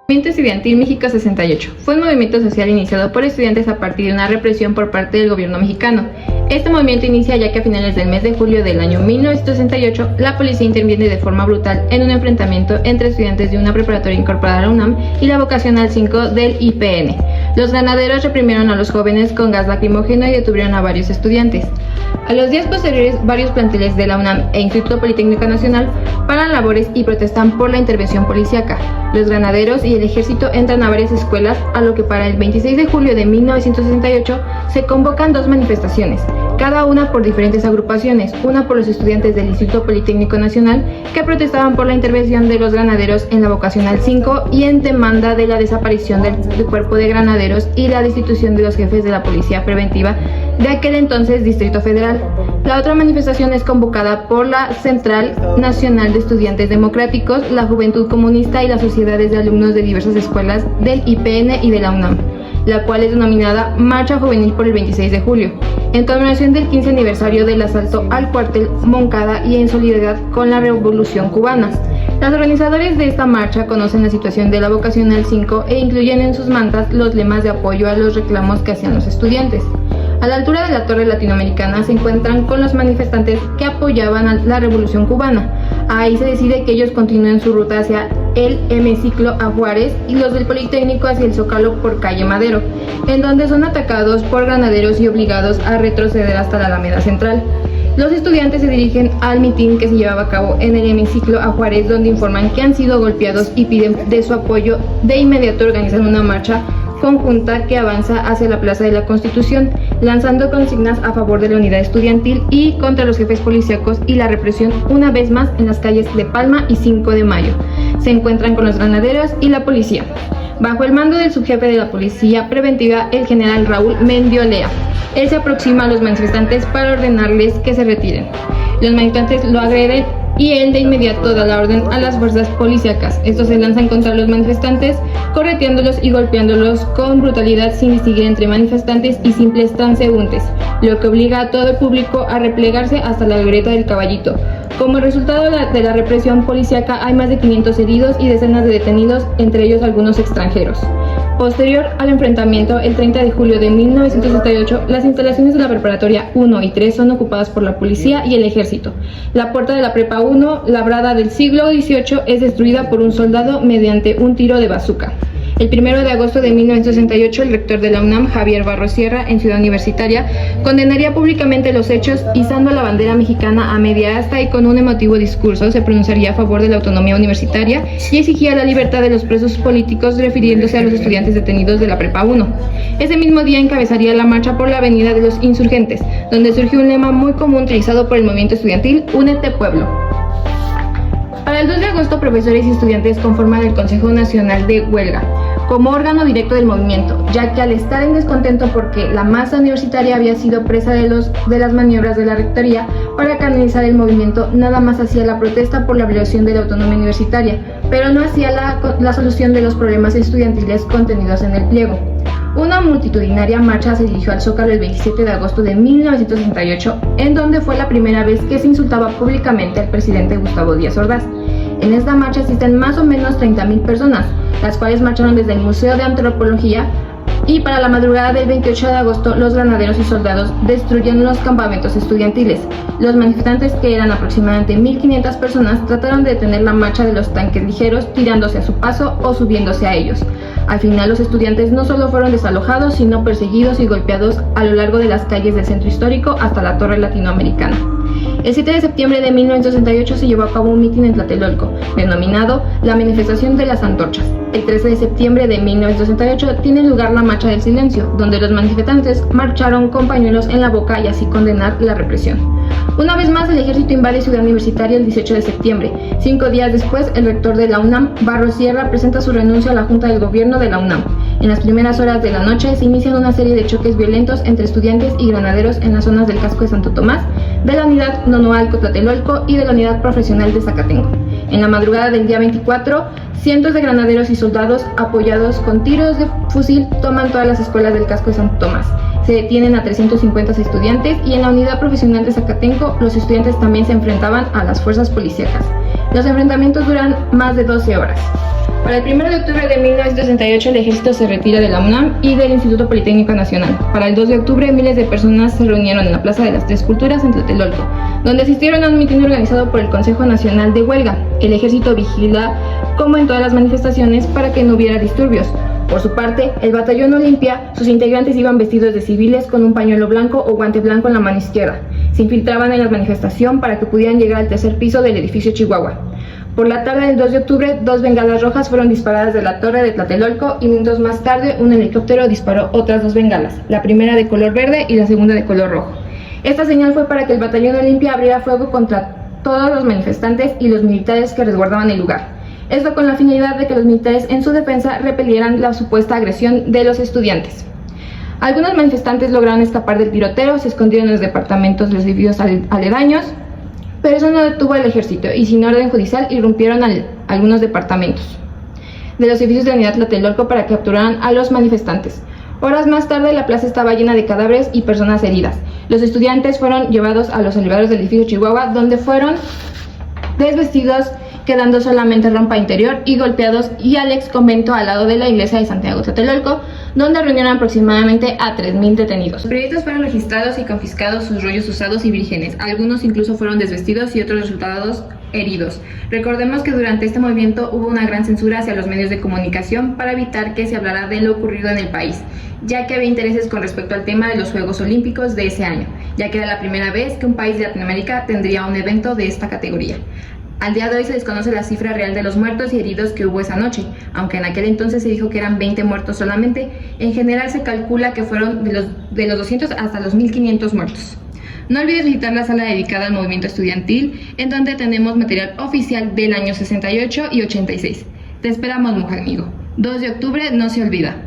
Movimiento Estudiantil México 68 fue un movimiento social iniciado por estudiantes a partir de una represión por parte del gobierno mexicano. Este movimiento inicia ya que a finales del mes de julio del año 1968 la policía interviene de forma brutal en un enfrentamiento entre estudiantes de una preparatoria incorporada a la UNAM y la vocacional 5 del IPN. Los granaderos reprimieron a los jóvenes con gas lacrimógeno y detuvieron a varios estudiantes. A los días posteriores, varios planteles de la UNAM e Instituto Politécnico Nacional paran labores y protestan por la intervención policíaca. Los granaderos y el ejército entran a varias escuelas, a lo que para el 26 de julio de 1968 se convocan dos manifestaciones, cada una por diferentes agrupaciones, una por los estudiantes del Instituto Politécnico Nacional que protestaban por la intervención de los granaderos en la vocacional 5 y en demanda de la desaparición del cuerpo de granaderos y la destitución de los jefes de la policía preventiva de aquel entonces Distrito Federal. La otra manifestación es convocada por la Central Nacional de Estudiantes Democráticos, la Juventud Comunista y las sociedades de alumnos de diversas escuelas del IPN y de la UNAM, la cual es denominada Marcha Juvenil por el 26 de julio, en conmemoración del 15 aniversario del asalto al cuartel Moncada y en solidaridad con la Revolución Cubana. Los organizadores de esta marcha conocen la situación de la vocacional 5 e incluyen en sus mantas los lemas de apoyo a los reclamos que hacían los estudiantes. A la altura de la Torre Latinoamericana se encuentran con los manifestantes que apoyaban a la Revolución Cubana. Ahí se decide que ellos continúen su ruta hacia el Hemiciclo a Juárez y los del Politécnico hacia el Zócalo por calle Madero, en donde son atacados por granaderos y obligados a retroceder hasta la Alameda Central. Los estudiantes se dirigen al mitin que se llevaba a cabo en el Hemiciclo a Juárez, donde informan que han sido golpeados y piden de su apoyo. De inmediato organizan una marcha conjunta que avanza hacia la Plaza de la Constitución, lanzando consignas a favor de la unidad estudiantil y contra los jefes policíacos y la represión una vez más en las calles de Palma y 5 de Mayo. Se encuentran con los granaderos y la policía, bajo el mando del subjefe de la policía preventiva, el general Raúl Mendiolea. Él se aproxima a los manifestantes para ordenarles que se retiren. Los manifestantes lo agreden y él de inmediato da la orden a las fuerzas policíacas. Estos se lanzan contra los manifestantes, correteándolos y golpeándolos con brutalidad sin distinguir entre manifestantes y simples transeúntes, lo que obliga a todo el público a replegarse hasta la glorieta del Caballito. Como resultado de la represión policíaca hay más de 500 heridos y decenas de detenidos, entre ellos algunos extranjeros. Posterior al enfrentamiento, el 30 de julio de 1968, las instalaciones de la preparatoria 1 y 3 son ocupadas por la policía y el ejército. La puerta de la prepa 1, labrada del siglo XVIII, es destruida por un soldado mediante un tiro de bazuca. El 1 de agosto de 1968, el rector de la UNAM, Javier Barros Sierra, en Ciudad Universitaria, condenaría públicamente los hechos, izando la bandera mexicana a media asta y con un emotivo discurso se pronunciaría a favor de la autonomía universitaria y exigía la libertad de los presos políticos, refiriéndose a los estudiantes detenidos de la Prepa 1. Ese mismo día encabezaría la marcha por la Avenida de los Insurgentes, donde surgió un lema muy común utilizado por el movimiento estudiantil: Únete, pueblo. Para el 2 de agosto, profesores y estudiantes conforman el Consejo Nacional de Huelga como órgano directo del movimiento, ya que al estar en descontento porque la masa universitaria había sido presa de las maniobras de la rectoría para canalizar el movimiento, nada más hacía la protesta por la violación de la autonomía universitaria, pero no hacía la solución de los problemas estudiantiles contenidos en el pliego. Una multitudinaria marcha se dirigió al Zócalo el 27 de agosto de 1968, en donde fue la primera vez que se insultaba públicamente al presidente Gustavo Díaz Ordaz. En esta marcha asisten más o menos 30,000 personas, las cuales marcharon desde el Museo de Antropología, y para la madrugada del 28 de agosto los granaderos y soldados destruyen los campamentos estudiantiles. Los manifestantes, que eran aproximadamente 1,500 personas, trataron de detener la marcha de los tanques ligeros, tirándose a su paso o subiéndose a ellos. Al final, los estudiantes no solo fueron desalojados, sino perseguidos y golpeados a lo largo de las calles del centro histórico hasta la Torre Latinoamericana. El 7 de septiembre de 1968 se llevó a cabo un mitin en Tlatelolco, denominado la Manifestación de las Antorchas. El 13 de septiembre de 1968 tiene lugar la Marcha del Silencio, donde los manifestantes marcharon con pañuelos en la boca y así condenar la represión. Una vez más, el ejército invade Ciudad Universitaria el 18 de septiembre. 5 días después, el rector de la UNAM, Barros Sierra, presenta su renuncia a la Junta del Gobierno de la UNAM. En las primeras horas de la noche se inician una serie de choques violentos entre estudiantes y granaderos en las zonas del casco de Santo Tomás, de la unidad Nonoalco-Tlatelolco y de la unidad profesional de Zacatenco. En la madrugada del día 24, cientos de granaderos y soldados, apoyados con tiros de fusil, toman todas las escuelas del casco de Santo Tomás. Se detienen a 350 estudiantes y en la unidad profesional de Zacatenco los estudiantes también se enfrentaban a las fuerzas policíacas. Los enfrentamientos duran más de 12 horas. Para el 1 de octubre de 1968 el ejército se retira de la UNAM y del Instituto Politécnico Nacional. Para el 2 de octubre miles de personas se reunieron en la Plaza de las Tres Culturas en Tlatelolco, donde asistieron a un mitin organizado por el Consejo Nacional de Huelga. El ejército vigila, como en todas las manifestaciones, para que no hubiera disturbios. Por su parte, el Batallón Olimpia, sus integrantes iban vestidos de civiles con un pañuelo blanco o guante blanco en la mano izquierda. Se infiltraban en la manifestación para que pudieran llegar al tercer piso del edificio Chihuahua. Por la tarde del 2 de octubre, 2 bengalas rojas fueron disparadas de la torre de Tlatelolco y minutos más tarde un helicóptero disparó otras 2 bengalas, la primera de color verde y la segunda de color rojo. Esta señal fue para que el Batallón Olimpia abriera fuego contra todos los manifestantes y los militares que resguardaban el lugar. Esto con la finalidad de que los militares en su defensa repelieran la supuesta agresión de los estudiantes. Algunos manifestantes lograron escapar del tiroteo, se escondieron en los departamentos de los edificios aledaños, pero eso no detuvo al ejército y sin orden judicial irrumpieron algunos departamentos de los edificios de la unidad Tlatelolco para que capturaran a los manifestantes. Horas más tarde la plaza estaba llena de cadáveres y personas heridas. Los estudiantes fueron llevados a los elevadores del edificio Chihuahua, donde fueron desvestidos, quedando solamente ropa interior y golpeados, y al ex convento al lado de la iglesia de Santiago Tlatelolco, donde reunieron aproximadamente a 3.000 detenidos. Los periodistas fueron registrados y confiscados sus rollos usados y vírgenes. Algunos incluso fueron desvestidos y otros resultados heridos. Recordemos que durante este movimiento hubo una gran censura hacia los medios de comunicación para evitar que se hablara de lo ocurrido en el país, ya que había intereses con respecto al tema de los Juegos Olímpicos de ese año, ya que era la primera vez que un país de Latinoamérica tendría un evento de esta categoría. Al día de hoy se desconoce la cifra real de los muertos y heridos que hubo esa noche, aunque en aquel entonces se dijo que eran 20 muertos solamente. En general se calcula que fueron de los 200 hasta los 1.500 muertos. No olvides visitar la sala dedicada al movimiento estudiantil, en donde tenemos material oficial del año 68 y 86. Te esperamos, mujer amigo. 2 de octubre no se olvida.